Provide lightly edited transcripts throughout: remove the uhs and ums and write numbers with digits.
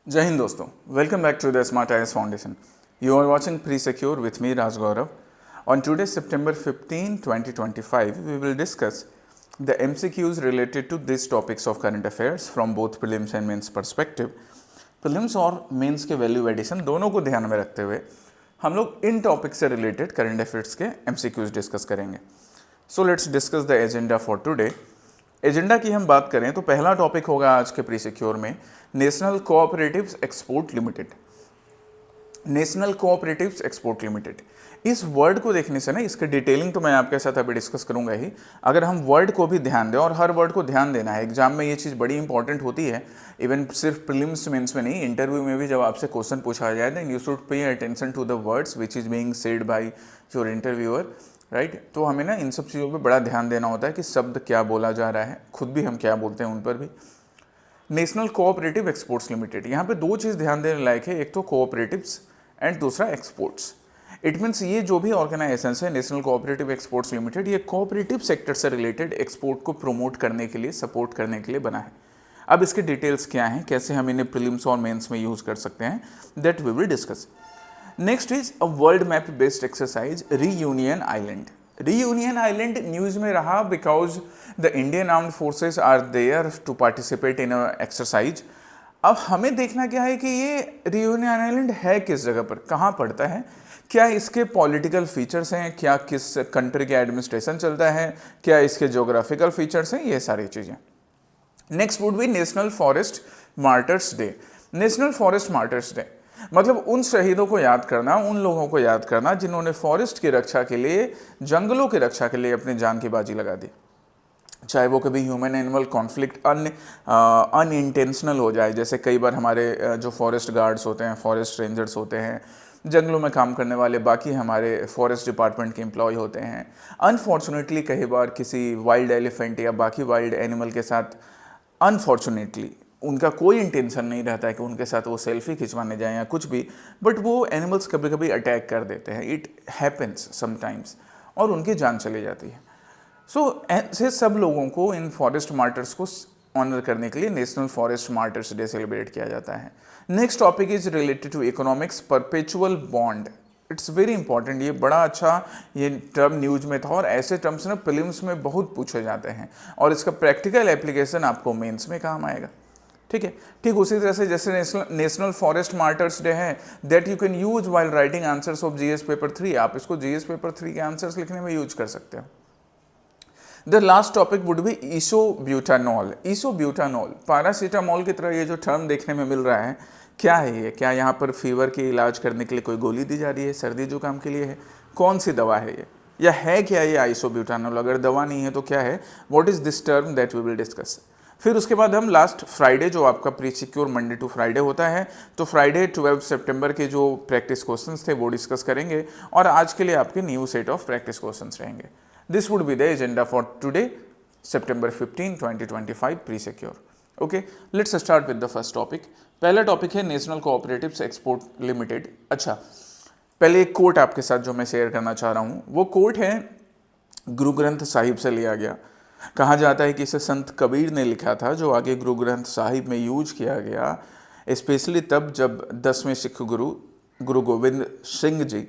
जय हिंद दोस्तों, welcome back to the Smart IAS Foundation. You are watching Pre-Secure with me, Raj Gaurav. On today, September 15, 2025, we will discuss the MCQs related to these topics of current affairs from both prelims and mains perspective. Prelims और mains के value addition दोनों को ध्यान में रखते हुए हम लोग इन टॉपिक से रिलेटेड करंट अफेयर्स के MCQs डिस्कस करेंगे. So let's discuss the agenda for today. Agenda की हम बात करें तो पहला टॉपिक होगा आज के प्री सिक्योर में national cooperatives export limited. National cooperatives export limited, इस वर्ड को देखने से ना इसके डिटेलिंग तो मैं आपके साथ अभी डिस्कस करूंगा ही. अगर हम वर्ड को भी ध्यान दें, और हर वर्ड को ध्यान देना है, एग्जाम में ये चीज़ बड़ी इंपॉर्टेंट होती है. इवन सिर्फ प्रीलिम्स मेंस में नहीं, इंटरव्यू में भी जब आपसे क्वेश्चन पूछा जाए then you should pay attention to the words which is being said by your interviewer, right. तो हमें ना इन सब चीज़ों पे बड़ा ध्यान देना होता है कि शब्द क्या बोला जा रहा है, खुद भी हम क्या बोलते हैं उन पर भी. नेशनल कोऑपरेटिव एक्सपोर्ट्स लिमिटेड, यहाँ पे दो चीज़ ध्यान देने लायक है, एक तो कोऑपरेटिव्स एंड दूसरा एक्सपोर्ट्स. इट मीन्स ये जो भी ऑर्गेनाइजेशन है नेशनल कोऑपरेटिव एक्सपोर्ट्स लिमिटेड, ये कोऑपरेटिव सेक्टर से रिलेटेड एक्सपोर्ट को प्रमोट करने के लिए, सपोर्ट करने के लिए बना है. अब इसके डिटेल्स क्या हैं, कैसे हम इन्हें प्रीलिम्स और मेंस में यूज़ कर सकते हैं, that we will discuss. Next is a world map based exercise Reunion island. Reunion Island news में रहा because the Indian armed forces are there to participate in a exercise. अब हमें देखना क्या है कि ये रीयूनियन आइलैंड है किस जगह पर, कहाँ पड़ता है, क्या इसके पॉलिटिकल फीचर्स हैं, क्या किस कंट्री के एडमिनिस्ट्रेशन चलता है, क्या इसके जोग्राफिकल फीचर्स हैं, ये सारी चीज़ें. Next would be national forest martyrs day. National forest martyrs day मतलब उन शहीदों को याद करना, उन लोगों को याद करना जिन्होंने फॉरेस्ट की रक्षा के लिए, जंगलों की रक्षा के लिए अपनी जान की बाजी लगा दी. चाहे वो कभी ह्यूमन एनिमल कॉन्फ्लिक्ट अनइंटेंशनल हो जाए, जैसे कई बार हमारे जो फॉरेस्ट गार्ड्स होते हैं, फॉरेस्ट रेंजर्स होते हैं, जंगलों में काम करने वाले बाकी हमारे फॉरेस्ट डिपार्टमेंट के एम्प्लॉय होते हैं, अनफॉर्चुनेटली कई बार किसी वाइल्ड एलिफेंट या बाकी वाइल्ड एनिमल के साथ अनफॉर्चुनेटली उनका कोई इंटेंशन नहीं रहता है कि उनके साथ वो सेल्फी खिंचवाने जाएं या कुछ भी, बट वो एनिमल्स कभी कभी अटैक कर देते हैं. इट हैपन्स समटाइम्स और उनकी जान चली जाती है. सो ऐसे सब लोगों को, इन फॉरेस्ट मार्टर्स को ऑनर करने के लिए national forest martyrs day celebrate किया जाता है. Next topic is related to economics perpetual bond. It's very important, ये बड़ा अच्छा ये टर्म न्यूज में था और ऐसे टर्म्स ना प्रीलिम्स में बहुत पूछे जाते हैं और इसका प्रैक्टिकल एप्लीकेशन आपको मेंस में काम आएगा. ठीक है, ठीक उसी तरह से जैसे नेशनल फॉरेस्ट मार्टर्स डे है, that you can use while writing answers of GS paper 3. आप इसको जीएस पेपर 3 के आंसर्स लिखने में यूज कर सकते हो. The last topic would be isobutanol. Isobutanol paracetamol की तरह ये जो टर्म देखने में मिल रहा है, क्या है ये? क्या यहाँ पर फीवर की इलाज करने के लिए कोई गोली दी जा रही है, सर्दी जुकाम के लिए है, कौन सी दवा है ये, या है क्या ये आइसोब्यूटानॉल? अगर दवा नहीं है तो क्या है? What is this term, that we will discuss. फिर उसके बाद हम लास्ट फ्राइडे, जो आपका pre secure Monday to Friday होता है, तो फ्राइडे 12 सितंबर के जो प्रैक्टिस क्वेश्चंस थे वो डिस्कस करेंगे और आज के लिए आपके new set of practice questions रहेंगे. This would be the agenda for today September 15, 2025 pre secure. Okay, let's start with the first topic. पहला टॉपिक है नेशनल कोऑपरेटिव्स एक्सपोर्ट लिमिटेड. अच्छा, पहले एक कोट आपके साथ जो मैं शेयर करना चाह रहा हूँ, वो कोट है गुरु ग्रंथ साहिब से लिया गया. कहा जाता है कि इसे संत कबीर ने लिखा था, जो आगे गुरु ग्रंथ साहिब में यूज किया गया, स्पेशली तब जब 10वें सिख गुरु गोविंद सिंह जी,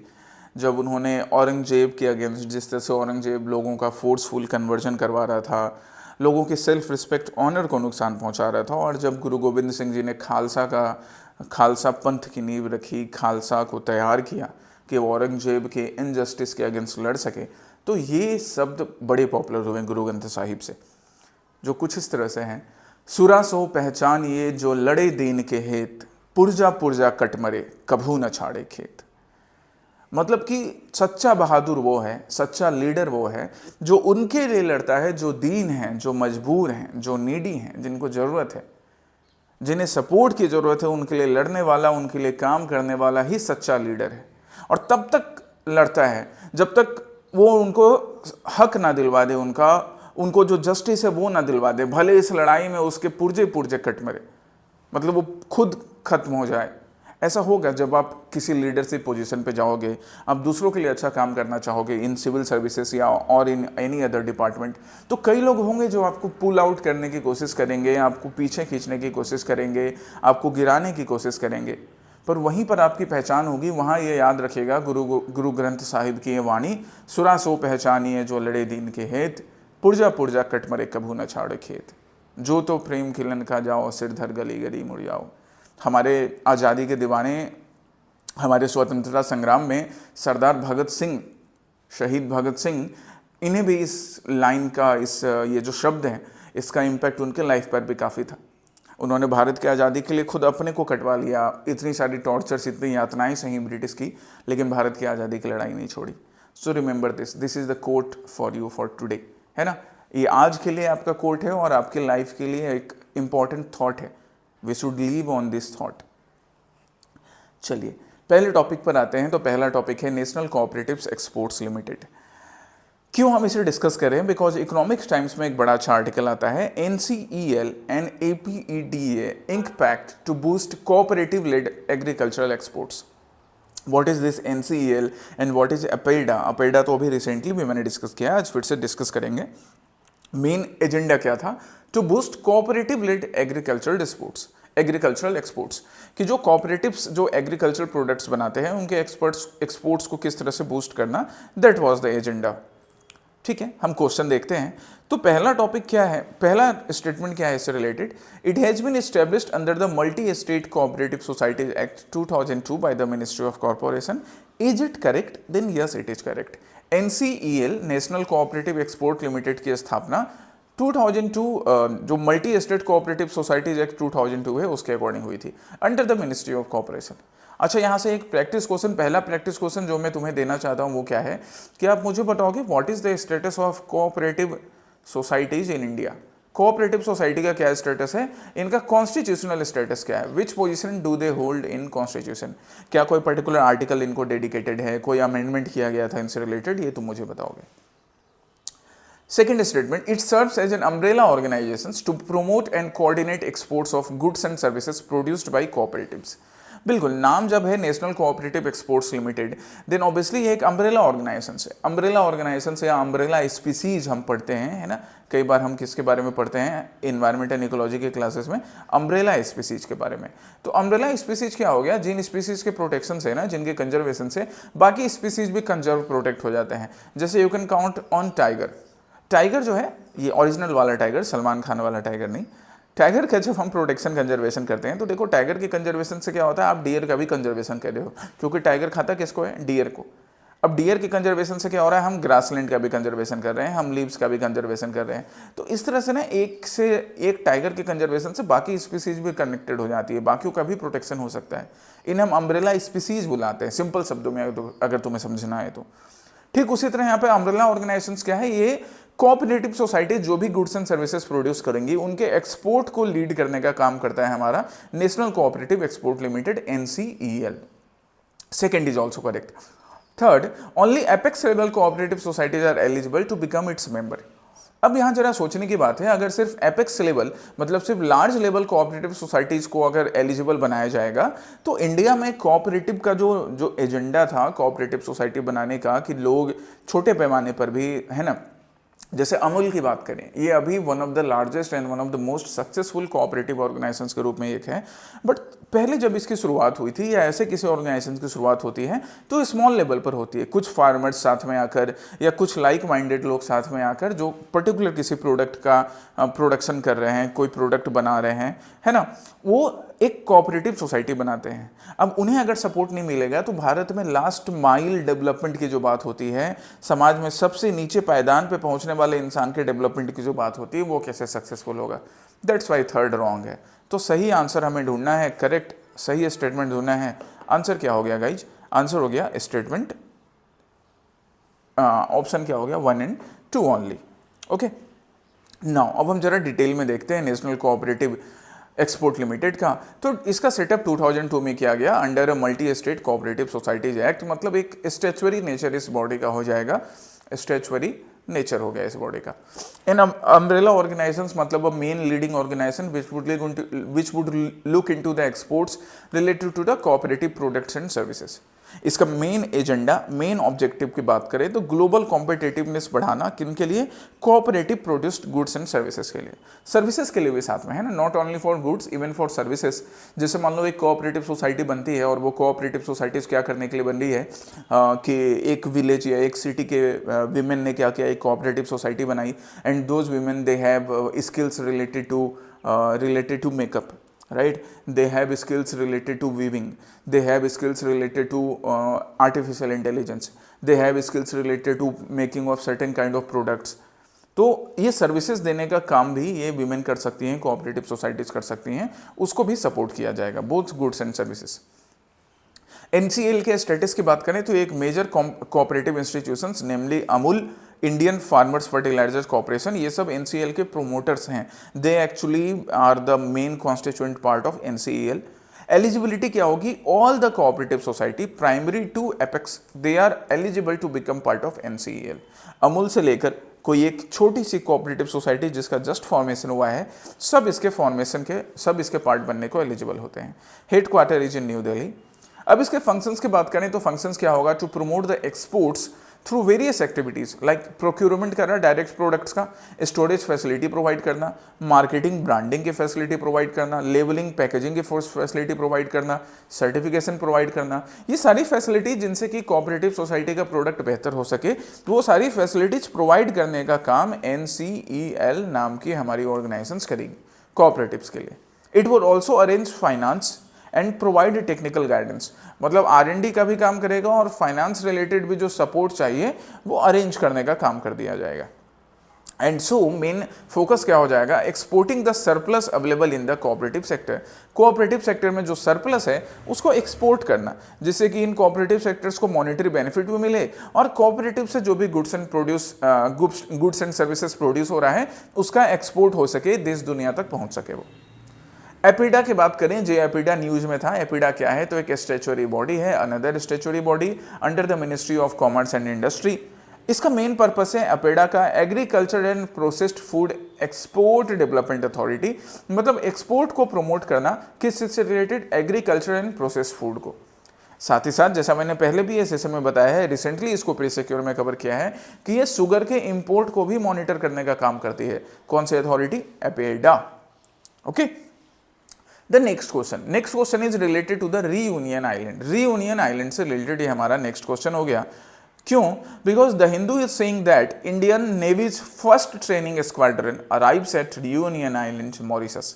जब उन्होंने औरंगजेब के अगेंस्ट, जिस तरह से औरंगजेब लोगों का फोर्सफुल कन्वर्जन करवा रहा था, लोगों के सेल्फ रिस्पेक्ट ऑनर को नुकसान पहुंचा रहा था, और जब गुरु गोविंद सिंह जी ने खालसा पंथ की नींव रखी, खालसा को तैयार किया कि वो औरंगजेब के इनजस्टिस के अगेंस्ट लड़ सके, तो ये शब्द बड़े पॉपुलर हुए गुरु ग्रंथ साहिब से, जो कुछ इस तरह से हैं. सुरा सो पहचान ये जो लड़े दीन के हेत, पुरजा पुरजा कट मरे कभू न छाड़े खेत. मतलब कि सच्चा बहादुर वो है, सच्चा लीडर वो है जो उनके लिए लड़ता है जो दीन हैं, जो मजबूर हैं, जो नीडी हैं, जिनको ज़रूरत है, जिन्हें सपोर्ट की ज़रूरत है, उनके लिए लड़ने वाला, उनके लिए काम करने वाला ही सच्चा लीडर है. और तब तक लड़ता है जब तक वो उनको हक ना दिलवा दे, उनको जो जस्टिस है वो ना दिलवा दे, भले इस लड़ाई में उसके पुर्जे पुर्जे कट मरे, मतलब वो खुद खत्म हो जाए. ऐसा होगा जब आप किसी लीडरशिप पोजीशन पे जाओगे, आप दूसरों के लिए अच्छा काम करना चाहोगे इन सिविल सर्विसेज या और इन एनी अदर डिपार्टमेंट, तो कई लोग होंगे जो आपको पुल आउट करने की कोशिश करेंगे, आपको पीछे खींचने की कोशिश करेंगे, आपको गिराने की कोशिश करेंगे। पर वहीं पर आपकी पहचान होगी। वहाँ ये याद रखेगा गुरु ग्रंथ साहिब की ये वाणी, सुरा सो पहचानिए जो लड़े दीन के हेत, पुरजा पुरजा कट मरे कभू न छाड़े खेत, जो तो प्रेम खिलन का जाओ सिर धर गली गली मुड़ जाओ। हमारे आज़ादी के दीवाने, हमारे स्वतंत्रता संग्राम में सरदार भगत सिंह, शहीद भगत सिंह, इन्हें भी इस लाइन का, ये जो शब्द है, इसका इम्पैक्ट उनके लाइफ पर भी काफ़ी था। उन्होंने भारत की आज़ादी के लिए खुद अपने को कटवा लिया, इतनी सारी टॉर्चर्स, इतनी यातनाएं सही ब्रिटिश की, लेकिन भारत की आज़ादी की लड़ाई नहीं छोड़ी। So remember this is the quote for you for today, है ना। ये आज के लिए आपका कोट है और आपके लाइफ के लिए एक इम्पॉर्टेंट थॉट है। We should leave on this thought. चलिए पहले टॉपिक पर आते हैं। तो पहला टॉपिक है नेशनल कोऑपरेटिव्स एक्सपोर्ट्स लिमिटेड। क्यों हम इसे डिस्कस कर रहे हैं? बिकॉज इकोनॉमिक्स टाइम्स में एक बड़ा अच्छा आर्टिकल आता है, NCEL and APEDA ink pact to boost cooperative led agricultural exports. What is this NCEL and what is APEDA? APEDA तो अभी रिसेंटली भी मैंने डिस्कस किया, आज फिर से डिस्कस करेंगे। मेन एजेंडा क्या था? To boost cooperative led agricultural exports, कि जो कोऑपरेटिव्स जो एग्रीकल्चर प्रोडक्ट्स बनाते हैं उनके एक्सपोर्ट्स को किस तरह से बूस्ट करना, दैट वाज द एजेंडा। ठीक है, हम क्वेश्चन देखते हैं। तो पहला टॉपिक क्या है, पहला स्टेटमेंट क्या है इससे related? It has been established under the multi state cooperative societies act 2002 by the ministry of corporation. Is it correct? Then yes, it is correct. NCEL national cooperative export limited की स्थापना 2002 जो multi state cooperative societies act 2002 है उसके according हुई थी, under the ministry of corporation. अच्छा, यहाँ से एक प्रैक्टिस क्वेश्चन, पहला प्रैक्टिस क्वेश्चन जो मैं तुम्हें देना चाहता हूँ वो क्या है कि आप मुझे बताओगे what is the status of cooperative societies in India. Cooperative society का क्या स्टेटस है, इनका कॉन्स्टिट्यूशनल स्टेटस क्या है, which position do they hold in constitution. क्या कोई पर्टिकुलर आर्टिकल इनको डेडिकेटेड है, कोई अमेंडमेंट किया गया था इनसे रिलेटेड, ये तुम मुझे बताओगे। Second statement, it serves as an umbrella organizations to promote and coordinate exports of goods and services produced by cooperatives। बिल्कुल, नाम जब है national cooperative exports limited, then obviously ये एक अम्ब्रेला ऑर्गेनाइजेशन है। अम्ब्रेला ऑर्गेनाइजेशन से या अम्ब्रेला स्पीसीज हम पढ़ते हैं, है ना। कई बार हम किसके बारे में पढ़ते हैं इन्वायरमेंट एंड इकोलॉजी के क्लासेस में, अम्ब्रेला स्पीसीज के बारे में। तो अम्ब्रेला स्पीसीज क्या हो गया, जिन स्पीसीज के प्रोटेक्शन से ना, जिनके कंजर्वेशन से बाकी स्पीसीज भी कंजर्व प्रोटेक्ट हो जाते हैं। जैसे you can count on tiger. Tiger जो है ये ओरिजिनल वाला टाइगर, सलमान खान वाला टाइगर नहीं। टाइगर का जब हम प्रोटेक्शन कंजर्वेशन करते हैं तो देखो टाइगर के कंजर्वेशन से क्या होता है, आप डियर का भी कंजर्वेशन कर रहे हो, क्योंकि टाइगर खाता किसको है, डियर को। अब डियर के कंजर्वेशन से क्या हो रहा है, हम ग्रासलैंड का भी कंजर्वेशन कर रहे हैं, हम लीव्स का भी कंजर्वेशन कर रहे हैं। तो इस तरह से ना एक से एक टाइगर के कंजर्वेशन से बाकी स्पीसीज भी कनेक्टेड हो जाती है, बाकियों का भी प्रोटेक्शन हो सकता है। इन्हें हम अम्ब्रेला स्पीसीज बुलाते हैं, सिंपल शब्दों में अगर तुम्हें समझना है तो। ठीक उसी तरह यहाँ पे अम्ब्रेला ऑर्गेनाइजेशंस क्या है, ये कोऑपरेटिव सोसाइटी जो भी गुड्स एंड सर्विसेज प्रोड्यूस करेंगी उनके एक्सपोर्ट को लीड करने का काम करता है हमारा national cooperative export limited NCEL। Second is also correct. Third, only apex level cooperative societies are eligible to become its member. अब यहाँ जरा सोचने की बात है, अगर सिर्फ एपेक्स लेवल मतलब सिर्फ लार्ज लेवल कोऑपरेटिव सोसाइटीज को अगर एलिजिबल बनाया जाएगा तो इंडिया में कोऑपरेटिव का जो एजेंडा था कोऑपरेटिव सोसाइटी बनाने का, कि लोग छोटे पैमाने पर भी, है ना, जैसे अमूल की बात करें, ये अभी one of the largest and one of the most successful cooperative organisations के रूप में एक है। बट पहले जब इसकी शुरुआत हुई थी या ऐसे किसी ऑर्गेनाइजेशन की शुरुआत होती है तो स्मॉल लेवल पर होती है, कुछ फार्मर्स साथ में आकर या कुछ लाइक माइंडेड लोग साथ में आकर जो पर्टिकुलर किसी प्रोडक्ट का प्रोडक्शन कर रहे हैं, कोई प्रोडक्ट बना रहे हैं, है ना, वो एक कोऑपरेटिव सोसाइटी बनाते हैं। अब उन्हें अगर सपोर्ट नहीं मिलेगा तो भारत में लास्ट माइल डेवलपमेंट की जो बात होती है, समाज में सबसे नीचे पायदान पे पहुंचने वाले इंसान के डेवलपमेंट की जो बात होती है, वो कैसे सक्सेसफुल होगा। दैट्स वाई थर्ड रॉन्ग है। तो सही आंसर हमें ढूंढना है, करेक्ट सही स्टेटमेंट ढूंढना है। आंसर क्या हो गया गाइज? आंसर हो गया स्टेटमेंट, ऑप्शन क्या हो गया, 1 and 2 ओनली। ओके, नाउ अब हम जरा डिटेल में देखते हैं नेशनल कोऑपरेटिव एक्सपोर्ट लिमिटेड का। तो इसका सेटअप 2002 में किया गया under multi state cooperative societies act, मतलब एक स्टैच्यूटरी नेचर इस बॉडी का हो जाएगा, स्टैच्यूटरी नेचर हो गया इस बॉडी का। इन अम्ब्रेला ऑर्गेनाइजेशंस मतलब a main leading organisation which would look into the exports related to the cooperative products and services. इसका मेन एजेंडा, मेन ऑब्जेक्टिव की बात करें तो ग्लोबल कॉम्पिटिटिवनेस बढ़ाना, किन के लिए? Cooperative produced goods and services के लिए, सर्विसेज के लिए भी साथ में है ना, not only for goods even for services. जैसे मान लो एक कोऑपरेटिव सोसाइटी बनती है और वो कोऑपरेटिव सोसाइटीज क्या करने के लिए बन रही है कि एक विलेज या एक सिटी के विमेन ने क्या किया, एक कोऑपरेटिव सोसाइटी बनाई and those women they have skills related to makeup, right? They have skills related to weaving, they have skills related to artificial intelligence, they have skills related to making of certain kind of products. तो ये services देने का काम भी ये women कर सकती हैं, कोऑपरेटिव सोसाइटीज कर सकती हैं, उसको भी सपोर्ट किया जाएगा, both goods and services. NCL के स्टेटस की बात करें तो एक major cooperative institutions namely Amul, Indian farmers fertilisers corporation, ये सब एनसीएल के प्रोमोटर्स हैं। They actually are the main constituent part of NCL. Eligibility क्या होगी? All the cooperative society primary to apex they are eligible to become part of NCL. Amul से लेकर कोई एक छोटी सी कोऑपरेटिव सोसाइटी जिसका जस्ट फॉर्मेशन हुआ है, सब इसके पार्ट बनने को एलिजिबल होते हैं। Headquarter is in new Delhi. अब इसके फंक्शंस की बात करें तो फंक्शंस क्या होगा? To promote the exports through various activities like procurement करना डायरेक्ट प्रोडक्ट्स का, स्टोरेज फैसिलिटी प्रोवाइड करना, मार्केटिंग ब्रांडिंग की फैसिलिटी प्रोवाइड करना, लेबलिंग पैकेजिंग की फैसिलिटी प्रोवाइड करना, सर्टिफिकेशन प्रोवाइड करना, ये सारी फैसिलिटी जिनसे कि कोऑपरेटिव सोसाइटी का प्रोडक्ट बेहतर हो सके, तो वो सारी फैसिलिटीज प्रोवाइड करने का काम NCEL नाम की हमारी ऑर्गेनाइजेशंस करेगी कोऑपरेटिव्स के लिए। It would also arrange finance and provide technical guidance, मतलब R&D का भी काम करेगा और फाइनेंस रिलेटेड भी जो सपोर्ट चाहिए वो अरेंज करने का काम कर दिया जाएगा। एंड सो मेन फोकस क्या हो जाएगा? Exporting the surplus available in the cooperative sector. Cooperative sector में जो सरप्लस है उसको एक्सपोर्ट करना, जिससे कि इन कोऑपरेटिव सेक्टर्स को मॉनेटरी बेनिफिट भी मिले और कोऑपरेटिव से जो भी गुड्स एंड सर्विसेज प्रोड्यूस हो रहा है उसका एक्सपोर्ट हो सके, देश दुनिया तक पहुंच सके वो। एपिडा की बात करें, जो एपिडा न्यूज में था, एपिडा क्या है? तो एक स्टैच्यूटरी बॉडी है, another statutory body under the ministry of commerce and industry. इसका मेन पर्पस है एपिडा का agriculture and processed food export development authority, मतलब एक्सपोर्ट को प्रमोट करना, किस से related? Agriculture and processed food को। साथ ही साथ जैसा मैंने पहले भी इस सेशन में बताया है, रिसेंटली इसको प्रीसिक्योर में कवर किया है कि ये शुगर के इंपोर्ट को भी मॉनिटर करने का काम करती है। कौन सी authority? APEDA. Okay, the next question is related to the Reunion island. Reunion island से रिलेटेड ये हमारा नेक्स्ट क्वेश्चन हो गया। क्यों? Because the Hindu is saying that Indian navy's first training squadron arrives at Reunion island Mauritius,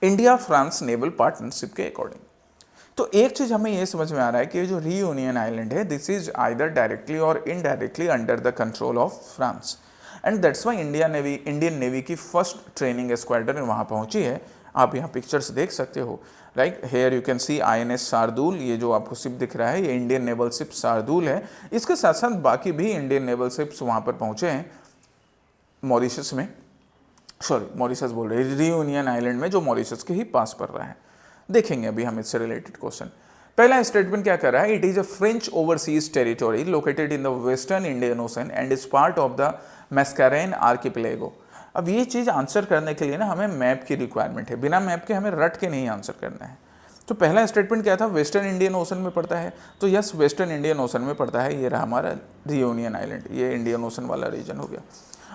India France naval partnership के according. तो एक चीज हमें ये समझ में आ रहा है कि जो रीयूनियन आइलैंड है, this is either directly or indirectly under the control of France, and that's why Indian navy की फर्स्ट ट्रेनिंग स्क्वाड्रन वहां पहुंची है। आप यहाँ पिक्चर्स देख सकते हो, right? Here you can see INS Shardul, ये जो आपको शिप दिख रहा है ये इंडियन नेवल शिप शार्दुल है। इसके साथ साथ बाकी भी इंडियन नेवल शिप्स वहाँ पर पहुँचे हैं मॉरिशस में, मॉरिशस बोल रहे हैं, रीयूनियन आइलैंड में, जो मॉरिशस के ही पास पड़ रहा है। देखेंगे अभी हम इससे रिलेटेड क्वेश्चन। पहला स्टेटमेंट क्या कर रहा है? It is a French overseas territory located in the western Indian ocean and is part of the Mascarene archipelago. अब ये चीज़ आंसर करने के लिए ना हमें मैप की रिक्वायरमेंट है, बिना मैप के हमें रट के नहीं आंसर करना है। तो पहला स्टेटमेंट क्या था? वेस्टर्न इंडियन ओशन में पड़ता है, तो यस वेस्टर्न इंडियन ओशन में पड़ता है। ये रहा हमारा रीयूनियन आइलैंड, ये इंडियन ओशन वाला रीजन हो गया।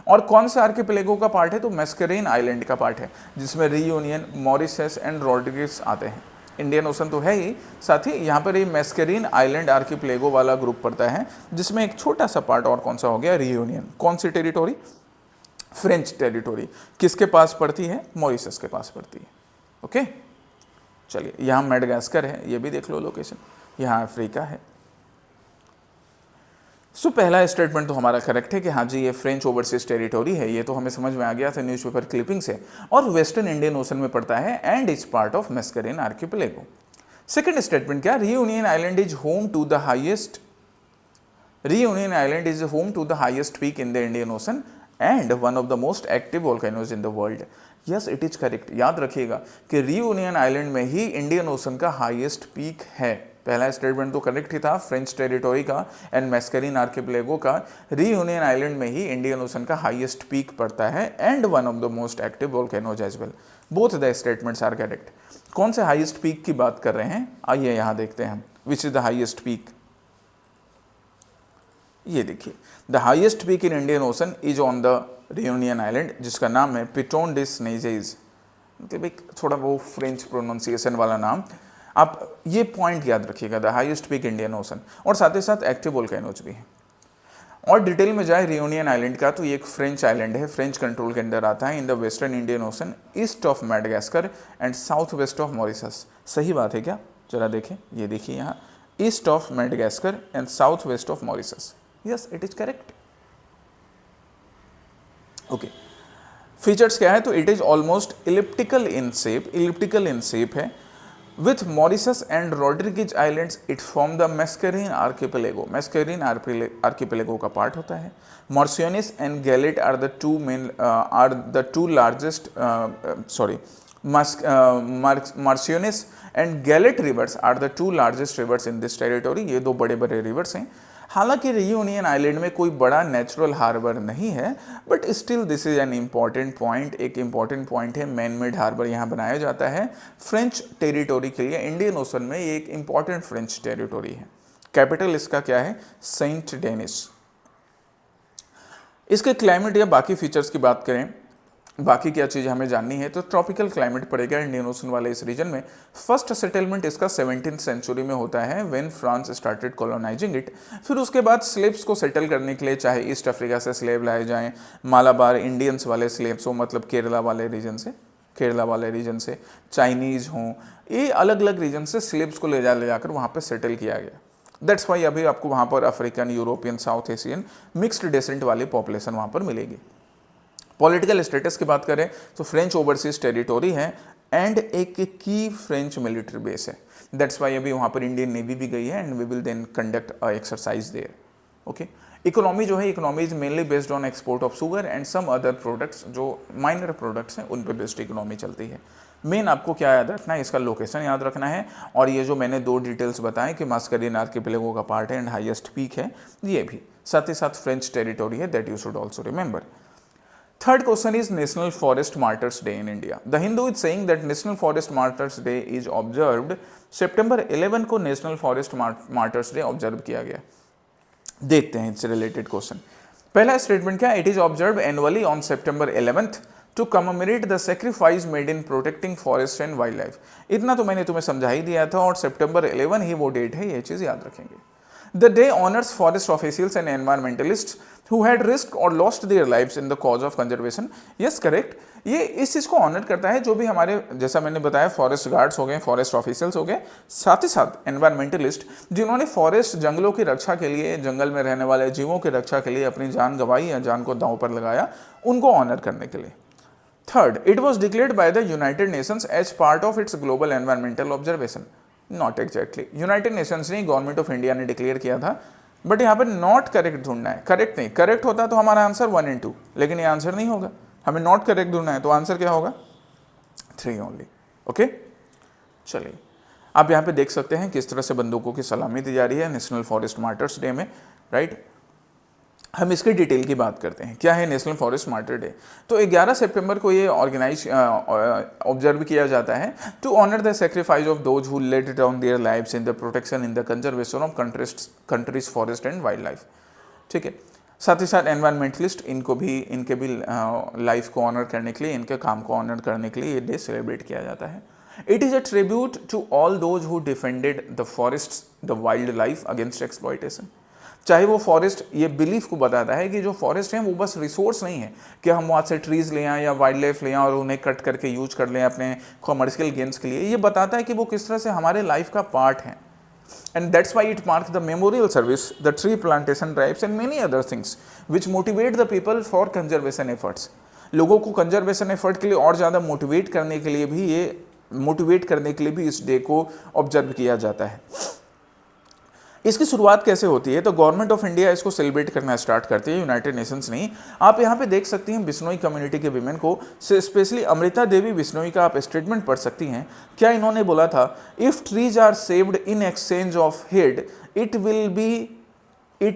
और कौन सा आर्किपेलागो का पार्ट है? तो मैस्करेन आइलैंड का पार्ट है, जिसमें रीयूनियन, मॉरिशस एंड रोड्रिगस आते हैं। इंडियन ओशन तो है ही, साथ ही यहाँ पर ये मैस्करेन आइलैंड आर्किपेलागो वाला ग्रुप पड़ता है, जिसमें एक छोटा सा पार्ट और कौन सा हो गया? रीयूनियन। कौन सी टेरिटोरी? French territory. किसके पास पड़ती है? मॉरिशस के पास पड़ती है। ओके, चलिए यहाँ मेडागास्कर है, ये भी देख लो लोकेशन, यहाँ अफ्रीका है। सो पहला स्टेटमेंट तो हमारा करेक्ट है कि हाँ जी ये फ्रेंच ओवरसीज टेरिटोरी है, ये तो हमें समझ में आ गया था न्यूज़पेपर क्लिपिंग से, और वेस्टर्न इंडियन ओशन में पड़ता है and is part of Mascarene archipelago. Second statement क्या? Reunion island is home to the highest peak in the Indian ocean and one of the most active volcanoes in the world। Yes it is correct. याद रखिएगा कि Reunion island में ही Indian ocean का highest peak है। पहला statement तो correct ही था, फ्रेंच टेरिटोरी का एंड मैस्करीन आर्किपेलागो का रियूनियन आइलैंड में ही इंडियन ओशन का हाईएस्ट पीक पड़ता है and one of the most active volcanoes as well. Both the statements are correct. कौन से हाईएस्ट पीक की बात कर रहे हैं, आइए यहां देखते हैं। Which is the highest peak? ये देखिए, the highest peak in Indian ocean is on the reunion island, जिसका नाम है पिटोन डिस नेजेज। मतलब एक थोड़ा वो फ्रेंच प्रोनाउंसिएशन वाला नाम। आप ये पॉइंट याद रखिएगा, the highest peak Indian ocean, और साथ ही साथ एक्टिव वोल्केनोज भी है। और डिटेल में जाए रियूनियन आइलैंड का, तो ये एक फ्रेंच आइलैंड है, फ्रेंच कंट्रोल के अंदर आता है in the western Indian ocean, east of Madagascar and south west of Mauritius. सही बात है क्या? जरा देखें, ये देखिए यहाँ, east of Madagascar and south west of Mauritius. Yes it is correct. Okay, features क्या है? तो it is almost elliptical in shape है। With Mauritius and Rodrigues islands it form the Mascarene archipelago. मैस्करीन archipelago का part होता है। Marsouins and Galets are the two largest Marsouins and Galets rivers are the two largest rivers in this territory. ये दो बड़े बड़े reverse हैं। हालांकि reunion island में कोई बड़ा नेचुरल हार्बर नहीं है, but still this is an important point. एक इम्पॉर्टेंट पॉइंट है, मैन मेड हार्बर यहाँ बनाया जाता है फ्रेंच टेरिटोरी के लिए। इंडियन ओशन में ये एक इम्पॉर्टेंट फ्रेंच टेरिटोरी है। कैपिटल इसका क्या है? Saint Denis. इसके क्लाइमेट या बाकी फीचर्स की बात करें, बाकी क्या चीज़ हमें जाननी है, तो ट्रॉपिकल क्लाइमेट पड़ेगा इंडियन ओशन वाले इस रीजन में। फर्स्ट सेटलमेंट इसका 17th सेंचुरी में होता है, when France started colonising it. फिर उसके बाद स्लेव्स को सेटल करने के लिए चाहे ईस्ट अफ्रीका से स्लेव लाए जाएं, मालाबार इंडियंस वाले स्लेव्स हो, मतलब केरला वाले रीजन से चाइनीज़ हों, ये अलग अलग रीजन से स्लेव्स को ले जाकर वहाँ पर सेटल किया गया। दैट्स वाई अभी आपको वहाँ पर African, European, South Asian mixed descent वाली पॉपुलेशन वहाँ पर मिलेगी। पॉलिटिकल स्टेटस की बात करें तो फ्रेंच ओवरसीज टेरिटोरी है एंड एक की फ्रेंच मिलिट्री बेस है। दैट्स वाई अभी वहाँ पर इंडियन नेवी भी गई है and we will then conduct a exercise there. Okay, economy जो है, economy is mainly based on export of sugar and some other products, जो माइनर प्रोडक्ट्स हैं उन पर बेस्ड इकोनॉमी चलती है। मेन आपको क्या याद रखना है? इसका लोकेशन याद रखना है, और ये जो मैंने दो डिटेल्स बताएं कि मैस्करीन आर्किपेलागो का पार्ट है एंड हाईएस्ट पीक है, ये भी साथ ही साथ फ्रेंच टेरिटोरी है, that you should also remember. Third question is National Forest Martyrs Day in India. The Hindu is saying that National Forest Martyrs Day is observed September 11 को National Forest Martyrs Day observe किया गया। देखते हैं इससे related question. पहला statement क्या? It is observe annually on September 11th to commemorate the sacrifice made in protecting forest and wildlife. इतना तो मैंने तुम्हें समझा ही दिया था, और September 11 ही वो डेट है, ये चीज़ याद रखेंगे। The day honors forest officials and environmentalists who had risked or lost their lives in the cause of conservation. Yes, correct. ये इस चीज़ को ऑनर करता है जो भी हमारे, जैसा मैंने बताया, फॉरेस्ट गार्ड्स हो गए, फॉरेस्ट ऑफिशियल्स हो गए, साथ ही साथ एनवायरमेंटलिस्ट जिन्होंने फॉरेस्ट जंगलों की रक्षा के लिए, जंगल में रहने वाले जीवों की रक्षा के लिए अपनी जान गंवाई या जान को दांव पर लगाया, उनको ऑनर करने के लिए। Third, it was declared by the United Nations as part of its global environmental observation. Not exactly, United Nations ने, गवर्नमेंट ऑफ इंडिया ने डिक्लेयर किया था, बट यहाँ पर नॉट करेक्ट ढूंढना है। करेक्ट नहीं, करेक्ट होता तो हमारा आंसर 1 and 2, लेकिन ये आंसर नहीं होगा, हमें नॉट करेक्ट ढूंढना है, तो आंसर क्या होगा? 3 ओनली। ओके, चलिए आप यहाँ पे देख सकते हैं किस तरह से बंदूकों की सलामी दी जा रही है नेशनल फॉरेस्ट मार्टर्स डे में, राइट। हम इसकी डिटेल की बात करते हैं, क्या है नेशनल फॉरेस्ट मार्टर डे। तो 11 सितंबर को ये ऑर्गेनाइज ऑब्जर्व किया जाता है to honour the sacrifice of those who laid down their lives in the protection in the conservation of country's forest and wildlife. ठीक है, साथ ही साथ एनवायरमेंटलिस्ट, इनके भी लाइफ को ऑनर करने के लिए, इनके काम को ऑनर करने के लिए ये डे सेलिब्रेट किया जाता है। It is a tribute to all those who defended the forest, the wildlife against exploitation. चाहे वो फॉरेस्ट, ये बिलीफ को बताता है कि जो फॉरेस्ट हैं वो बस रिसोर्स नहीं है कि हम वहाँ से ट्रीज़ ले आएँ या वाइल्ड लाइफ ले आएँ और उन्हें कट करके यूज कर लें अपने कमर्शियल गेन्स के लिए। ये बताता है कि वो किस तरह से हमारे लाइफ का पार्ट है। And that's why it marks the memorial service, the tree plantation drives and many other things which motivate the people for conservation efforts. लोगों को कंजर्वेशन एफर्ट के लिए और ज़्यादा मोटिवेट करने के लिए भी इस डे को ऑब्जर्व किया जाता है। इसकी शुरुआत कैसे होती है? तो गवर्नमेंट ऑफ इंडिया इसको सेलिब्रेट करना स्टार्ट करती है, यूनाइटेड नेशंस नहीं। आप यहाँ पे देख सकती हैं बिश्नोई कम्युनिटी के विमेन को, स्पेशली अमृता देवी बिश्नोई का आप स्टेटमेंट पढ़ सकती हैं। क्या इन्होंने बोला था? If trees are saved in exchange of head it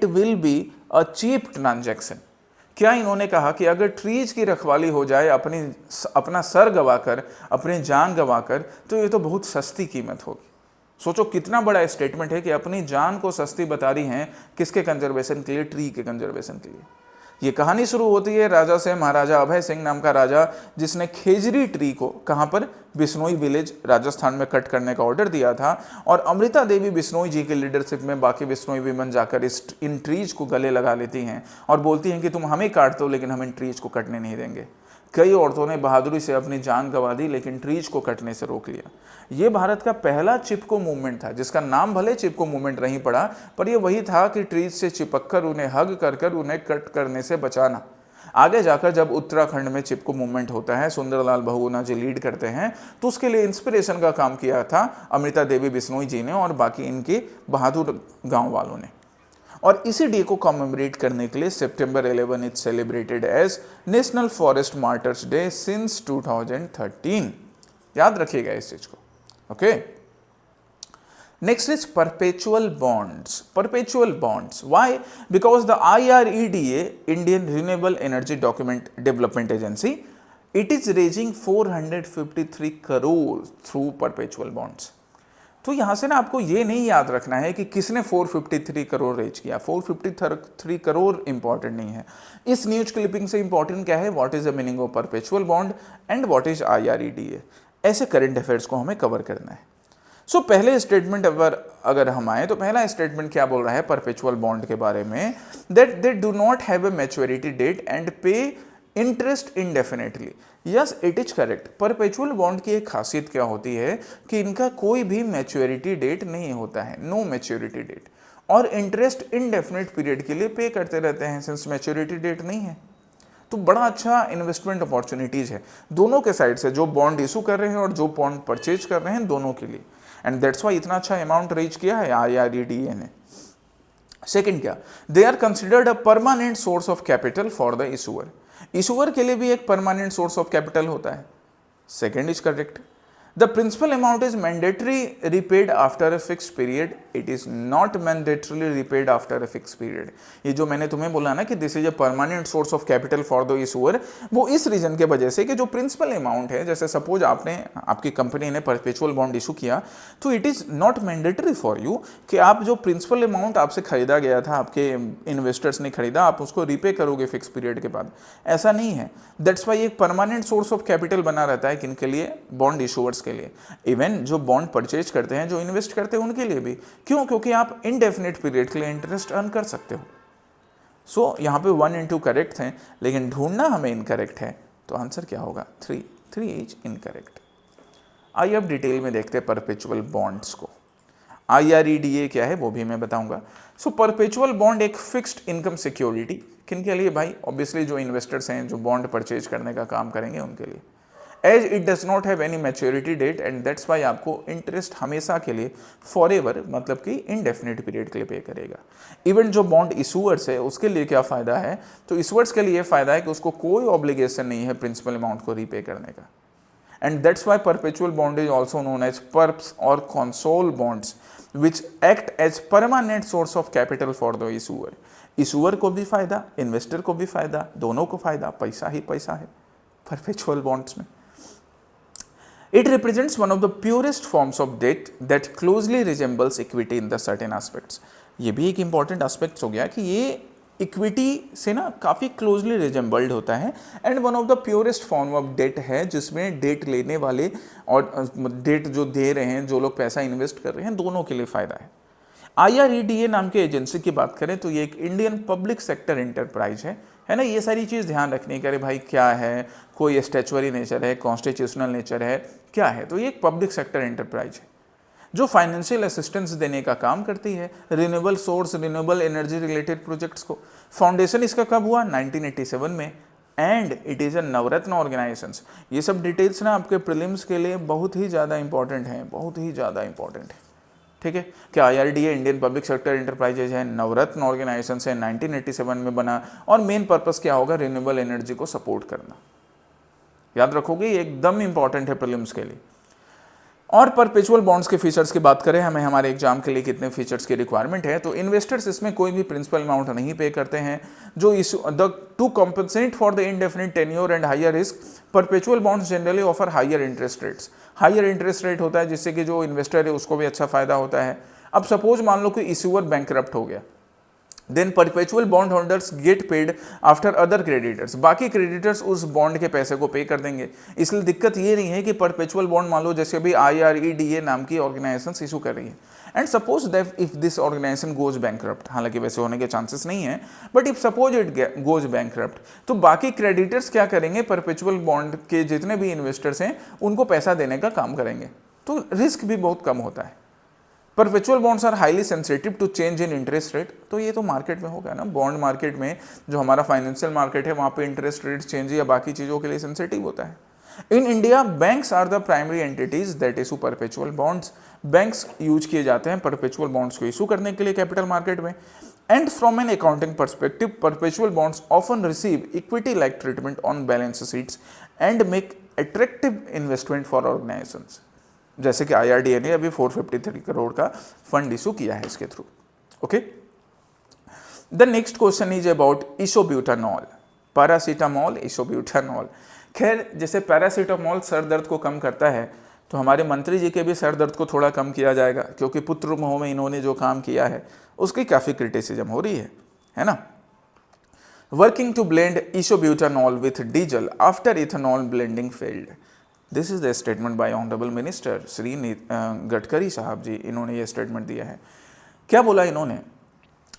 will be a cheap transaction. क्या इन्होंने कहा कि अगर ट्रीज की रखवाली हो जाए अपना सर गवाकर, अपनी जान गवाकर, तो ये तो बहुत सस्ती कीमत होगी। सोचो कितना बड़ा स्टेटमेंट है कि अपनी जान को सस्ती बता रही हैं, किसके कंजर्वेशन के लिए? ट्री के कंजर्वेशन के लिए। ये कहानी शुरू होती है राजा से, महाराजा अभय सिंह नाम का राजा, जिसने खेजरी ट्री को कहाँ पर? बिश्नोई विलेज राजस्थान में कट करने का ऑर्डर दिया था। और अमृता देवी बिश्नोई जी की लीडरशिप में बाकी बिश्नोई विमन जाकर इन ट्रीज को गले लगा लेती हैं और बोलती हैं कि तुम हमें काट दो लेकिन हम इन ट्रीज को कटने नहीं देंगे। कई औरतों ने बहादुरी से अपनी जान गंवा दी लेकिन ट्रीज को कटने से रोक लिया। ये भारत का पहला चिपको मूवमेंट था, जिसका नाम भले चिपको मूवमेंट नहीं पड़ा, पर यह वही था कि ट्रीज से चिपककर उन्हें हग कर उन्हें कट करने से बचाना। आगे जाकर जब उत्तराखंड में चिपको मूवमेंट होता है, सुंदरलाल बहुगुणा जी लीड करते हैं, तो उसके लिए इंस्पिरेशन का काम किया था अमृता देवी बिश्नोई जी ने और बाकी इनके बहादुर गाँव वालों ने। और इसी डे को कॉमेमोरेट करने के लिए September 11 is celebrated as National forest martyrs Day since 2013। याद रखिएगा इस चीज को। Okay, next is perpetual bonds. Perpetual bonds, why? Because the IREDA, Indian renewable energy document development agency, it is raising 453 crore through perpetual bonds. तो यहां से ना आपको ये नहीं याद रखना है कि किसने 453 करोड़ रेज किया। 453 करोड़ इंपॉर्टेंट नहीं है। इस न्यूज क्लिपिंग से इंपॉर्टेंट क्या है? What is the meaning of perpetual bond and what is IREDA। ऐसे करंट अफेयर्स को हमें कवर करना है। सो पहले स्टेटमेंट अगर हम आए तो पहला स्टेटमेंट क्या बोल रहा है परपेचुअल बॉन्ड के बारे में? That they do not have a maturity date and pay interest indefinitely. Yes, it is correct. Perpetual bond की एक खासियत क्या होती है कि इनका कोई भी मैच्योरिटी डेट नहीं होता है, नो मैच्योरिटी डेट, और इंटरेस्ट इनडेफिनेट पीरियड के लिए पे करते रहते हैं सिंस मैच्योरिटी डेट नहीं है। तो बड़ा अच्छा इन्वेस्टमेंट अपॉर्चुनिटीज है दोनों के साइड से, जो बॉन्ड इशू कर रहे हैं और जो बॉन्ड परचेज कर रहे हैं, दोनों के लिए। एंड दैट्स वाई इतना अच्छा अमाउंट रीच किया है IREDA ने। सेकेंड क्या? They are considered a permanent source of capital for the issuer. Issuer के लिए भी एक परमानेंट सोर्स ऑफ कैपिटल होता है। Second is correct. The principal amount is mandatory repaid after a fix period, it is not mandatory repaid after a fix period. ये जो मैंने तुम्हें बोला ना कि this is a permanent source of capital for the issuer, वो इस reason के वजह से कि जो प्रिंसिपल अमाउंट है, जैसे सपोज आपकी कंपनी ने परपेचुअल बॉन्ड इशू किया, तो it is not mandatory for you कि आप जो प्रिंसिपल अमाउंट आपसे खरीदा गया था, आपके इन्वेस्टर्स ने खरीदा, आप उसको रिपे करोगे फिक्स पीरियड के बाद। ऐसा नहीं है। दैट्स वाई एक परमानेंट सोर्स ऑफ कैपिटल बना रहता है किनके लिए? बॉन्ड इशूअर्स के लिए। इवन जो बॉन्ड परचेज करते हैं, जो इन्वेस्ट करते हैं, उनके लिए भी। क्यों? क्योंकि आप इनडेफिनेट पीरियड के लिए इंटरेस्ट अर्न कर सकते हो। सो यहाँ पे 1 and 2 करेक्ट हैं, लेकिन ढूंढना हमें इनकरेक्ट है। तो आंसर क्या होगा? 3 इज इनकरेक्ट। आइए अब डिटेल में देखते हैं परपेचुअल बॉन्ड्स को। IREDA क्या है वो भी मैं बताऊंगा। सो परपेचुअल बॉन्ड एक फिक्स्ड इनकम सिक्योरिटी, किनके लिए भाई? ऑब्वियसली जो इन्वेस्टर्स हैं, जो बॉन्ड परचेज करने का काम करेंगे, उनके लिए। As it does not have any maturity date and that's why आपको इंटरेस्ट हमेशा के लिए फॉरएवर, मतलब कि इनडेफिनेट पीरियड के लिए पे करेगा। इवन जो बॉन्ड इशूअर्स है उसके लिए क्या फायदा है? तो इशूअर्स के लिए फायदा है कि उसको कोई ऑब्लिगेशन नहीं है प्रिंसिपल अमाउंट को रीपे करने का। And that's why perpetual bond is also known as perps or consol bonds which act as permanent source of capital for the issuer. Issuer को भी फायदा, इन्वेस्टर को भी फायदा, दोनों को फायदा, पैसा ही पैसा है परपेचुअल बॉन्ड्स में। It represents one of the purest forms of debt that closely resembles equity in the certain aspects. ये भी एक important aspect हो गया कि ये इक्विटी से ना काफ़ी क्लोजली रिजेंबल्ड होता है and one of the purest form of debt है, जिसमें डेट लेने वाले और डेट जो दे रहे हैं, जो लोग पैसा इन्वेस्ट कर रहे हैं, दोनों के लिए फ़ायदा है। IREDA नाम के एजेंसी की बात करें तो ये एक इंडियन पब्लिक सेक्टर एंटरप्राइज है ना। ये सारी चीज़ ध्यान रखनी है, भाई क्या है, कोई स्टैचुअरी नेचर है, कॉन्स्टिट्यूशनल नेचर है, क्या है? तो ये एक पब्लिक सेक्टर एंटरप्राइज है जो फाइनेंशियल असिस्टेंस देने का काम करती है renewable source, renewable energy related projects को। फाउंडेशन इसका कब हुआ? 1987 में। And it is a Navratna organisations. ये सब डिटेल्स ना आपके प्रीलिम्स के लिए बहुत ही ज़्यादा इंपॉर्टेंट हैं, बहुत ही ज़्यादा इंपॉर्टेंट है। ठीक है। क्या IRDA Indian public sector enterprises है, नवरत्न ऑर्गेनाइजेशन है, 1987 में बना, और मेन पर्पस क्या होगा, रिन्यूएबल एनर्जी को सपोर्ट करना। याद रखोगे, ये एकदम इंपॉर्टेंट है प्रीलिम्स के लिए। और परपेचुअल बॉन्ड्स के फीचर्स की बात करें, हमें हमारे एग्जाम के लिए कितने फीचर्स की रिक्वायरमेंट है, तो इन्वेस्टर्स इसमें कोई भी प्रिंसिपल अमाउंट नहीं पे करते हैं। जो issue the to compensate for the indefinite tenure and higher risk, perpetual bonds generally offer higher interest rates. Higher interest rate होता है जिससे कि जो इन्वेस्टर है उसको भी अच्छा फायदा होता है। अब सपोज मान लो कि इशूअर बैंकरप्ट हो गया, then perpetual bond holders get paid after other creditors, बाकी क्रेडिटर्स उस बॉन्ड के पैसे को पे कर देंगे। इसलिए दिक्कत ये नहीं है कि परपेचुअल बॉन्ड मान लो जैसे अभी IREDA नाम की ऑर्गेनाइजेशन इशू कर रही है, and suppose that if this organisation goes bankrupt, हालांकि वैसे होने के चांसेस नहीं है, but if suppose it goes bankrupt, तो बाकी क्रेडिटर्स क्या करेंगे, परपेचुअल बॉन्ड के जितने भी इन्वेस्टर्स हैं उनको पैसा देने का काम करेंगे, तो रिस्क भी बहुत कम होता है। Perpetual bonds are highly sensitive to change in interest rate, तो ये तो मार्केट में होगा ना, बॉन्ड मार्केट में जो हमारा फाइनेंशियल मार्केट है वहाँ पे इंटरेस्ट रेट चेंज या बाकी चीज़ों के लिए सेंसिटिव होता है। In India banks are the primary entities that issue perpetual bonds, banks use किए जाते हैं परपेचुअल बॉन्ड्स को इशू करने के लिए कैपिटल मार्केट में। And from an accounting perspective, perpetual bonds often receive equity like treatment on balance sheets and make attractive investment for organisations. जैसे कि IRDA ने अभी 453 करोड़ का फंड इशू किया है इसके थ्रू। Okay, the next question is about isobutanol, paracetamol, isobutanol. खैर, जैसे पैरासीटामॉल सर दर्द को कम करता है, तो हमारे मंत्री जी के भी सर दर्द को थोड़ा कम किया जाएगा, क्योंकि पुत्र मोह में इन्होंने जो काम किया है उसकी काफ़ी क्रिटिसिज्म हो रही है ना। Working to blend isobutanol with diesel after ethanol blending failed, this is the statement by honourable minister Shri Gadkari साहब जी, इन्होंने ये स्टेटमेंट दिया है। क्या बोला इन्होंने,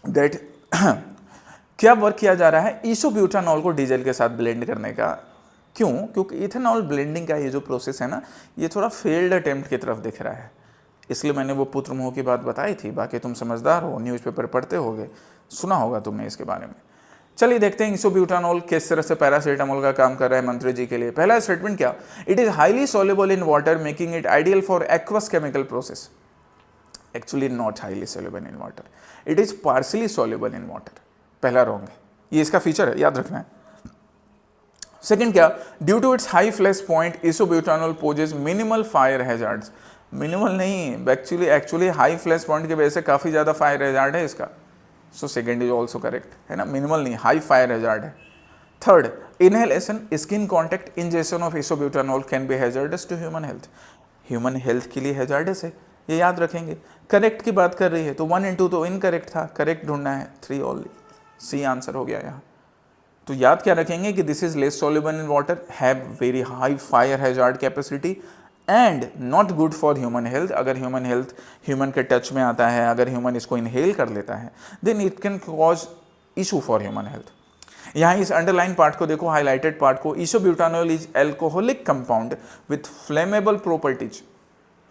दैट क्या वर्क किया जा रहा है इसोब्यूटानॉल को डीजल के साथ ब्लेंड करने का। क्यों? क्योंकि इथेनॉल ब्लेंडिंग का ये जो प्रोसेस है ना, ये थोड़ा फेल्ड अटेम्प्ट की तरफ दिख रहा है, इसलिए मैंने वो पुत्र मोह की बात बताई थी। बाकी तुम समझदार हो, न्यूज़पेपर पढ़ते होगे, सुना होगा तुमने इसके बारे में। चलिए देखते हैं इसोब्यूटानॉल किस तरह से पैरासीटामोल का काम कर रहा है मंत्री जी के लिए। पहला स्टेटमेंट क्या, it is highly soluble in water making it ideal for aqueous chemical process. Actually not highly soluble in water, it is partially soluble in water. पहला रॉन्ग है, ये इसका फीचर है, याद रखना है। सेकंड क्या, due to its high flash point isobutanol poses minimal fire hazards. Minimal नहीं, एक्चुअली हाई फ्लैश पॉइंट की वजह से काफी ज्यादा फायर हैजार्ड है इसका। So second is also correct, है ना, मिनिमल नहीं, हाई फायर हैजार्ड है। Third, inhalation, skin contact, injection of isobutanol can be hazardous to human health. Human health के लिए हैजार्डस है, ये याद रखेंगे। करेक्ट की बात कर रही है, तो 1 and 2 तो इनकरेक्ट था, करेक्ट ढूंढना है, 3 ओनली, सी आंसर हो गया यहाँ। तो याद क्या रखेंगे कि this is less soluble in water, have very high fire hazard capacity and not good for human health. अगर ह्यूमन हेल्थ ह्यूमन के टच में आता है, अगर ह्यूमन इसको इनहेल कर लेता है, then it can cause issue for human health. यहाँ इस अंडरलाइन पार्ट को देखो, हाईलाइटेड पार्ट को, isobutanol is alcoholic compound with flammable properties.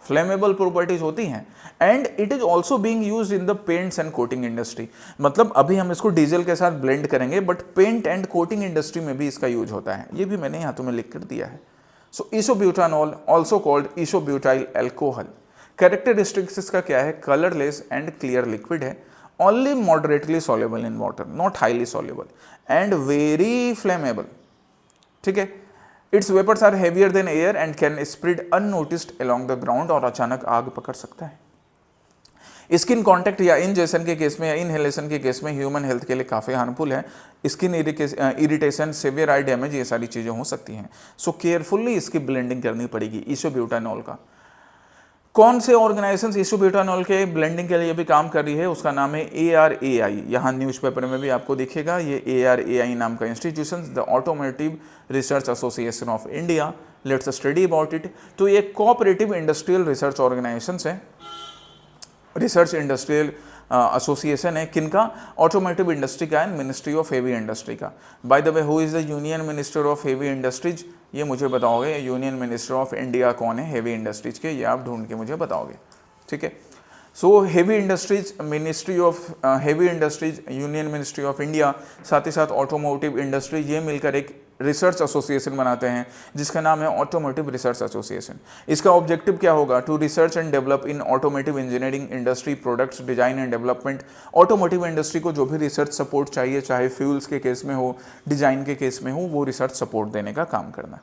Flammable properties होती हैं, and it is also being used in the paints and coating industry. मतलब अभी हम इसको डीजल के साथ ब्लेंड करेंगे, but paint and coating industry में भी इसका यूज होता है, ये भी मैंने यहाँ तुम्हें लिख कर दिया है। So isobutanol also called isobutyl alcohol, characteristics इसका क्या है, colorless and clear liquid है, only moderately soluble in water, not highly soluble and very flammable, ठीक है। Its vapors are heavier than air and can spread unnoticed along the ground, और अचानक आग पकड़ सकता है। स्किन कॉन्टैक्ट या इंजेक्शन के केस में या इनहेलेशन के केस में ह्यूमन हेल्थ के लिए काफ़ी हार्मफुल है। स्किन इरिटेशन, सीवियर आई डैमेज, ये सारी चीज़ें हो सकती हैं। सो केयरफुली इसकी ब्लेंडिंग करनी पड़ेगी इसोब्यूटानॉल का। कौन से ऑर्गेनाइजेशन इसोब्यूटानॉल के ब्लेंडिंग के लिए भी काम कर रही है, उसका नाम है ARAI। यहाँ न्यूज़पेपर में भी आपको दिखेगा, ये ARAI नाम का institution, the automotive research association of India. Let's study about it. तो ये कोऑपरेटिव इंडस्ट्रियल रिसर्च ऑर्गेनाइजेशन है, रिसर्च इंडस्ट्रियल एसोसिएशन है, किनका, ऑटोमोटिव इंडस्ट्री का and ministry of heavy industry का। By the way, who is the union minister of heavy industries, ये मुझे बताओगे। यूनियन मिनिस्टर ऑफ इंडिया कौन है हेवी इंडस्ट्रीज के, ये आप ढूंढ के मुझे बताओगे, ठीक है। So heavy industries, ministry of heavy industries, union ministry of India, साथ ही साथ ऑटोमोटिव इंडस्ट्री, ये मिलकर एक रिसर्च एसोसिएशन बनाते हैं जिसका नाम है ऑटोमोटिव रिसर्च एसोसिएशन। इसका ऑब्जेक्टिव क्या होगा? To research and develop in automotive engineering industry products design and development. Automotive industry को जो भी रिसर्च सपोर्ट चाहिए, चाहे फ्यूल्स के केस में हो, डिजाइन के केस में हो, वो रिसर्च सपोर्ट देने का काम करना।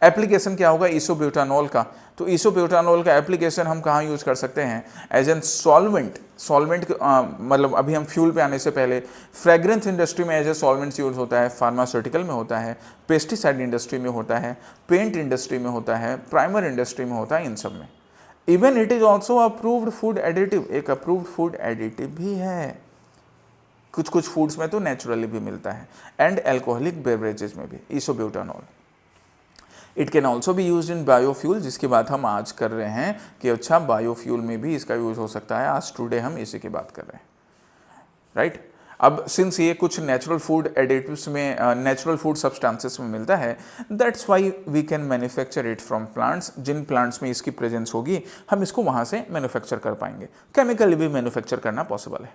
एप्लीकेशन क्या होगा इसोब्यूटानॉल का? तो इसोब्यूटानॉल का एप्लीकेशन हम कहाँ यूज कर सकते हैं? As an solvent. सॉल्वेंट मतलब अभी हम फ्यूल पे आने से पहले फ्रेग्रेंस इंडस्ट्री में एज ए सॉल्वेंट्स यूज होता है, फार्मास्यूटिकल में होता है, पेस्टिसाइड इंडस्ट्री में होता है, पेंट इंडस्ट्री में होता है, प्राइमर इंडस्ट्री में होता है, इन सब में। Even it is also approved food additive, एक अप्रूव्ड फूड एडिटिव भी है। कुछ कुछ फूड्स में तो नेचुरली भी मिलता है, एंड एल्कोहलिक बेवरेजेस में भी इसोब्यूटानॉल। इट कैन ऑल्सो भी यूज इन बायोफ्यूल, जिसकी बात हम आज कर रहे हैं कि अच्छा बायोफ्यूल में भी इसका यूज हो सकता है। आज टुडे हम इसी की बात कर रहे हैं, राइट। अब सिंस ये कुछ नेचुरल फूड एडिटिव्स में, नेचुरल फूड सब्सटेंसेस में मिलता है, that's why we can manufacture it from plants. जिन प्लांट्स में इसकी प्रेजेंस होगी हम इसको वहाँ से मैन्युफैक्चर कर पाएंगे। केमिकली भी मैन्युफैक्चर करना पॉसिबल है।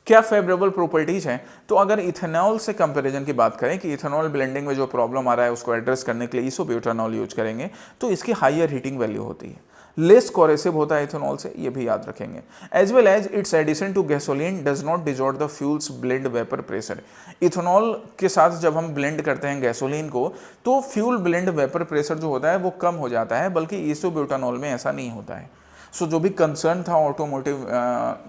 क्या फेवरेबल प्रॉपर्टीज हैं? तो अगर इथेनॉल से कंपैरिजन की बात करें कि इथेनॉल ब्लेंडिंग में जो प्रॉब्लम आ रहा है उसको एड्रेस करने के लिए इसोब्यूटानॉल यूज करेंगे, तो इसकी हायर हीटिंग वैल्यू होती है, लेस कोरेसिव होता है इथेनॉल से, ये भी याद रखेंगे। As well as it's addition to gasoline does not distort the fuels blend vapour pressure. Ethanol के साथ जब हम ब्लेंड करते हैं गैसोलीन को, तो फ्यूल ब्लेंड वेपर प्रेशर जो होता है वो कम हो जाता है, बल्कि इसोब्यूटानॉल में ऐसा नहीं होता है। सो जो भी कंसर्न था ऑटोमोटिव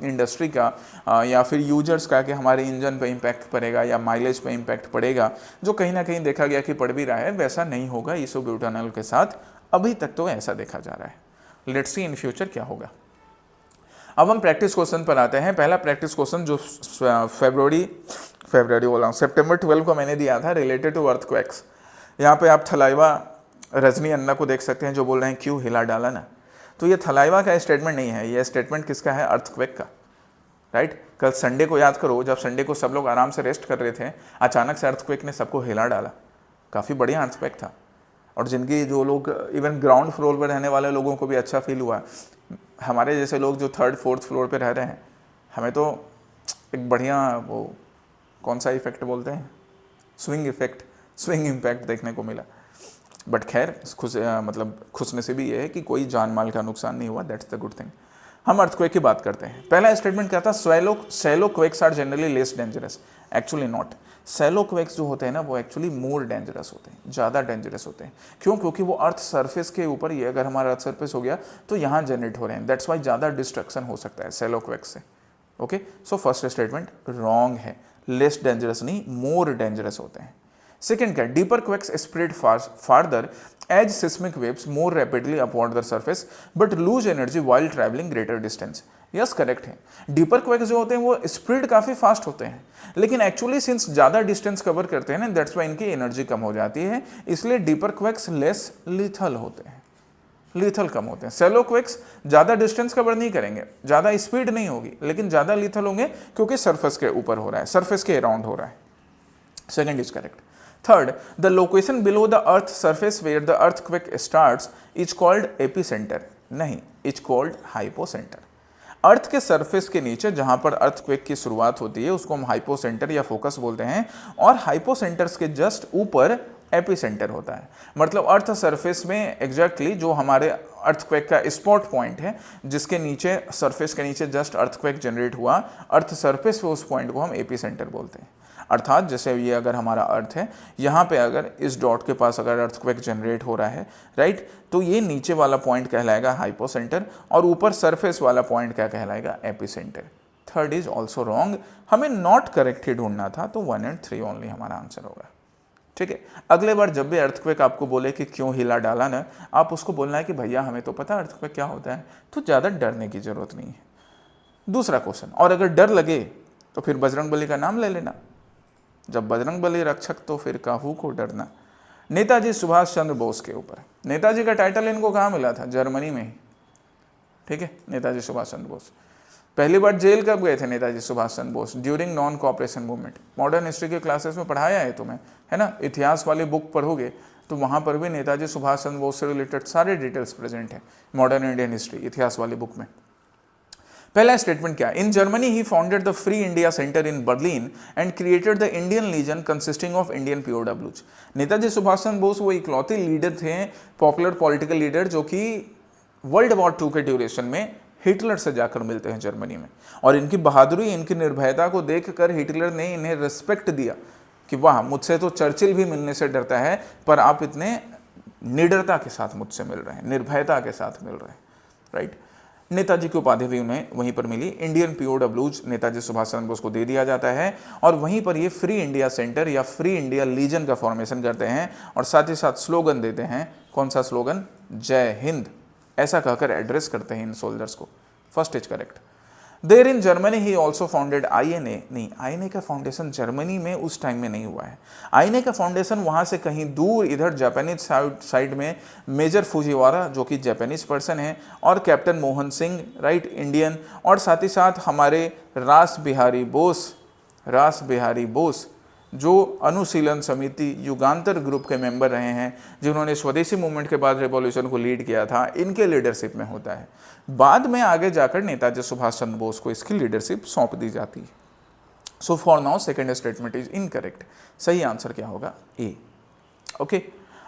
इंडस्ट्री का या फिर यूजर्स का कि हमारे इंजन पे इम्पैक्ट पड़ेगा या माइलेज पे इम्पैक्ट पड़ेगा, जो कहीं ना कहीं देखा गया कि पड़ भी रहा है, वैसा नहीं होगा इसोब्यूटानॉल के साथ। अभी तक तो ऐसा देखा जा रहा है। लेट्स सी इन फ्यूचर क्या होगा। अब हम प्रैक्टिस क्वेश्चन पर आते हैं। पहला प्रैक्टिस क्वेश्चन जो फरवरी बोला हूँ, सितंबर 12 को मैंने दिया था, रिलेटेड टू अर्थक्वेक्स। यहाँ पे आप थलाइवा रजनी अन्ना को देख सकते हैं जो बोल रहे हैं क्यों हिला डाला ना। तो ये थलाइवा का स्टेटमेंट नहीं है, ये स्टेटमेंट किसका है? अर्थक्वेक का, राइट। कल संडे को याद करो, जब संडे को सब लोग आराम से रेस्ट कर रहे थे, अचानक से अर्थक्वेक ने सबको हिला डाला। काफ़ी बढ़िया अर्थक्वेक था, और जिनकी जो लोग इवन ग्राउंड फ्लोर पर रहने वाले लोगों को भी अच्छा फील हुआ। हमारे जैसे लोग जो 3rd 4th फ्लोर पर रह रहे हैं, हमें तो एक बढ़िया वो कौन सा इफेक्ट बोलते हैं, स्विंग इफेक्ट, स्विंग इम्पैक्ट देखने को मिला। बट खैर मतलब खुशनसीबी ये है कि कोई जान माल का नुकसान नहीं हुआ, दैट्स द गुड थिंग। हम अर्थक्वेक की बात करते हैं। पहला स्टेटमेंट क्या था? Shallow quakes are generally less dangerous. Actually not. Shallow quakes जो होते हैं ना, वो एक्चुअली मोर डेंजरस होते हैं, ज़्यादा डेंजरस होते हैं। क्यों? क्योंकि वो अर्थ सरफेस के ऊपर ही, अगर हमारा अर्थ सरफेस हो गया तो यहाँ जनरेट हो रहे हैं, दैट्स वाई ज़्यादा डिस्ट्रक्शन हो सकता है सैलो क्वेक्स से। Okay, so first statement wrong है। लेस डेंजरस नहीं, मोर डेंजरस होते हैं। सेकेंड क्या? Deeper quakes spread farther as seismic waves more rapidly upward the surface but lose energy while travelling greater distance. Yes, correct है। Deeper quakes जो होते हैं वो स्प्रेड काफ़ी फास्ट होते हैं, लेकिन एक्चुअली सिंस ज़्यादा डिस्टेंस कवर करते हैं ना, दैट्स वाई इनकी एनर्जी कम हो जाती है, इसलिए डीपर क्वेक्स लेस लीथल होते हैं, लीथल कम होते हैं। सैलो क्वेक्स ज़्यादा डिस्टेंस कवर नहीं करेंगे, ज़्यादा स्पीड नहीं होगी, लेकिन ज़्यादा लीथल होंगे क्योंकि सरफेस के ऊपर हो रहा है, सरफेस के अराउंड हो रहा है। Second is correct. Third, the location below the earth surface where the earthquake starts is called epicenter. नहीं, it's called hypocenter. अर्थ के सरफेस के नीचे जहां पर अर्थक्वेक की शुरुआत होती है उसको हम हाइपोसेंटर या फोकस बोलते हैं, और हाइपोसेंटर्स के जस्ट ऊपर एपिसेंटर होता है। मतलब अर्थ सरफेस में एग्जैक्टली जो हमारे अर्थक्वेक का स्पॉट पॉइंट है, जिसके नीचे सरफेस के नीचे जस्ट अर्थक्वेक जनरेट हुआ, अर्थ सरफेस पे उस पॉइंट को हम एपिसेंटर बोलते हैं। अर्थात जैसे ये अगर हमारा अर्थ है, यहाँ पे अगर इस डॉट के पास अगर अर्थक्वेक जनरेट हो रहा है, राइट, तो ये नीचे वाला पॉइंट कहलाएगा हाइपोसेंटर और ऊपर सरफेस वाला पॉइंट क्या कहलाएगा? Epicentre. Third is also wrong. हमें नॉट करेक्ट ही ढूंढना था, तो 1 और 3 ओनली हमारा आंसर होगा। ठीक है, अगले बार जब भी अर्थक्वेक आपको बोले कि क्यों हिला डाला ना, आप उसको बोलना है कि भैया हमें तो पता अर्थक्वेक क्या होता है, तो ज़्यादा डरने की जरूरत नहीं है। दूसरा क्वेश्चन, और अगर डर लगे तो फिर बजरंगबली का नाम ले लेना। जब बजरंगबली रक्षक तो फिर काहू को डरना। नेताजी सुभाष चंद्र बोस के ऊपर, नेताजी का टाइटल इनको कहाँ मिला था? जर्मनी में ही। ठीक है, नेताजी सुभाष चंद्र बोस पहली बार जेल कब गए थे? Netaji Subhash Chandra Bose during non cooperation movement. Modern history के क्लासेस में पढ़ाया है तुम्हें, है ना, इतिहास वाली बुक पढ़ोगे तो वहाँ पर भी नेताजी सुभाष चंद्र बोस से रिलेटेड सारे डिटेल्स प्रेजेंट है, मॉडर्न इंडियन हिस्ट्री इतिहास वाली बुक में। पहला स्टेटमेंट क्या, in Germany he founded the free India centre in Berlin and created the Indian legion consisting of Indian पीओडब्ल्यूज। नेताजी सुभाष चंद्र बोस वो इकलौते लीडर थे, पॉपुलर पॉलिटिकल लीडर, जो कि वर्ल्ड वॉर 2 के ड्यूरेशन में हिटलर से जाकर मिलते हैं जर्मनी में, और इनकी बहादुरी, इनकी निर्भयता को देखकर हिटलर ने इन्हें रिस्पेक्ट दिया कि वाह, मुझसे तो चर्चिल भी मिलने से डरता है, पर आप इतने निडरता के साथ मुझसे मिल रहे हैं, निर्भयता के साथ मिल रहे हैं, राइट। नेताजी की उपाधि भी उन्हें वहीं पर मिली, इंडियन पीओडब्ल्यूज नेताजी सुभाष चंद्र बोस को दे दिया जाता है, और वहीं पर ये फ्री इंडिया सेंटर या फ्री इंडिया लीजन का फॉर्मेशन करते हैं, और साथ ही साथ स्लोगन देते हैं। कौन सा स्लोगन? जय हिंद, ऐसा कहकर एड्रेस करते हैं इन सोल्जर्स को। First is correct. There in Germany he also founded INA। नहीं, INA का फाउंडेशन जर्मनी में उस टाइम में नहीं हुआ है। INA का फाउंडेशन वहाँ से कहीं दूर इधर जापानीज साइड में मेजर फुजीवारा, जो कि जापानीज पर्सन है, और captain Mohan Singh, right, Indian, और साथ ही साथ हमारे रास बिहारी बोस जो अनुशीलन समिति युगांतर ग्रुप के मेंबर रहे हैं, जिन्होंने स्वदेशी मूवमेंट के बाद रिवॉल्यूशन को लीड किया था, इनके लीडरशिप में होता है। बाद में आगे जाकर नेताजी सुभाष चंद्र बोस को इसकी लीडरशिप सौंप दी जाती है। So for now second statement is incorrect. सही आंसर क्या होगा? ए। ओके,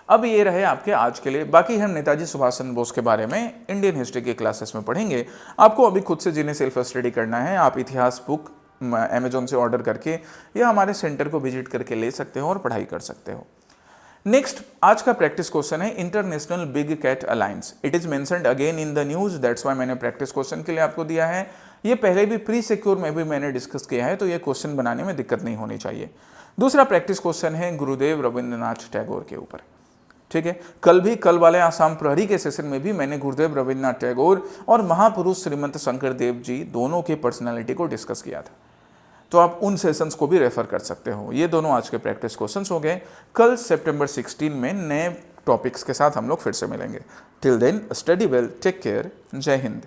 अब ये रहे आपके आज के लिए। बाकी हम नेताजी सुभाष चंद्र बोस के बारे में इंडियन हिस्ट्री के क्लासेस में पढ़ेंगे। आपको अभी खुद से जिन्हें सेल्फ स्टडी करना है, आप इतिहास बुक अमेजोन से ऑर्डर करके या हमारे सेंटर को विजिट करके ले सकते हो और पढ़ाई कर सकते हो। नेक्स्ट, आज का प्रैक्टिस क्वेश्चन है international big cat alliance. It is mentioned again in the news, that's why मैंने प्रैक्टिस क्वेश्चन के लिए आपको दिया है। ये पहले भी प्री सिक्योर में भी मैंने डिस्कस किया है, तो ये क्वेश्चन बनाने में दिक्कत नहीं होनी चाहिए। दूसरा प्रैक्टिस क्वेश्चन है गुरुदेव रविंद्रनाथ टैगोर के ऊपर। ठीक है, कल वाले आसाम प्रहरी के सेशन में भी मैंने गुरुदेव रविंद्रनाथ टैगोर और महापुरुष श्रीमंत शंकर देव जी दोनों की पर्सनैलिटी को डिस्कस किया था, तो आप उन सेशंस को भी रेफर कर सकते हो। ये दोनों आज के प्रैक्टिस क्वेश्चंस हो गए। कल सितंबर 16 में नए टॉपिक्स के साथ हम लोग फिर से मिलेंगे। Till then study well, take care, Jai Hind.